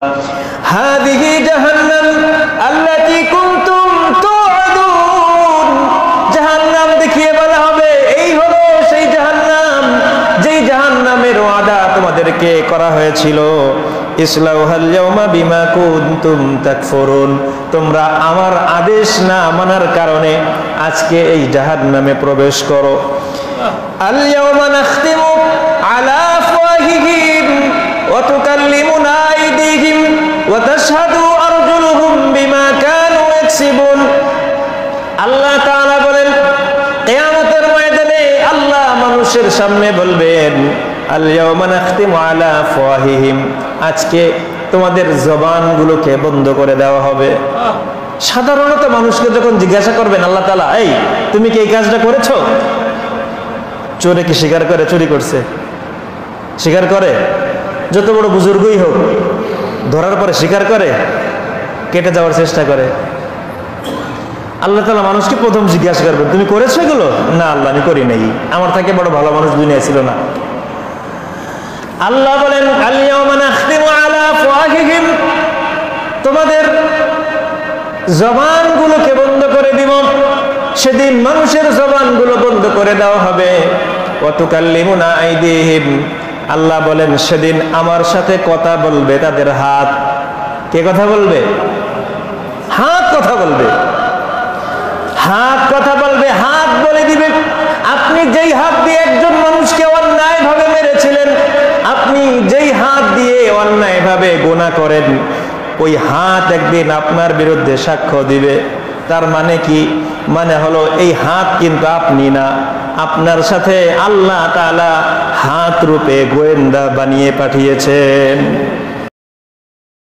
হাদিহি জাহান্নাম আল্লাতী কুনতুম তুআদুন। জাহান্নাম দেখিয়ে বলা হবে এই হলো সেই জাহান্নাম যেই জাহান্নামের ওয়াদা তোমাদেরকে করা হয়েছিল। ইসলাউহাল ইয়াউমা বিমা কুনতুম তাকফুরুন। তোমরা আমার আদেশ না মানার কারণে আজকে এই জাহান্নামে প্রবেশ করো। আল ইয়াউমা নাখতিমু আলা আফওয়াহিহিম ওয়া তুকাল্লিমুনা আইদিহিম ওয়া তাশহাদু আরজুলুহুম বিমা কানু ইয়াকসিবুন। আল্লাহ তাআলা বলেন কিয়ামতের ময়দানে আল্লাহ মানুষের সামনে বলবেন আল ইয়াউমা নাখতিমু আলা আফওয়াহিহিম, আজকে তোমাদের জবানগুলোকে বন্ধ করে দেওয়া হবে। সাধারণত মানুষকে যখন জিজ্ঞাসা করবেন আল্লাহ তাআলা, এই তুমি কি এই কাজটা করেছো? চোরে কি স্বীকার করে চুরি করছে? স্বীকার করে? যত বড় বুজুর্গই হোক ধরার পরে স্বীকার করে? কেটে যাওয়ার চেষ্টা করে? আল্লাহ তাআলা মানুষকে প্রথম জিজ্ঞাসা করবেন তুমি করেছো এগুলো? না আল্লাহ আমি করি নাই, আমার থেকে বড় ভালো মানুষ দুনিয়ায় ছিল না। আল্লাহ বলেন আল ইয়াউমা নাখতিমু আলা আফওয়াহিহিম, তোমাদের জবানগুলোকে বন্ধ করে দিব। সেদিন মানুষের জবানগুলো বন্ধ করে দেওয়া হবে। ওয়া তুকাল্লিমুনা আইদিহিম, আল্লাহ বলেন সেদিন আমার সাথে কথা বলবে তাদের হাত। কে কথা বলবে? হাত কথা বলবে। হাত কথা বলবে, হাত বলে দিবে আপনি যেই হাত দিয়ে একজন মানুষকে অন্যায়ভাবে মেরেছিলেন, আপনি যেই হাত দিয়ে অন্যায়ভাবে গুনাহ করেন, ওই হাত একদিন আপনার বিরুদ্ধে সাক্ষ্য দিবে। তার মানে কি? মানে হলো এই হাত কিন্তু আপনি না, আপনার সাথে আল্লাহ তাআলা হাত রূপে গোয়েন্দা বানিয়ে পাঠিয়েছেন।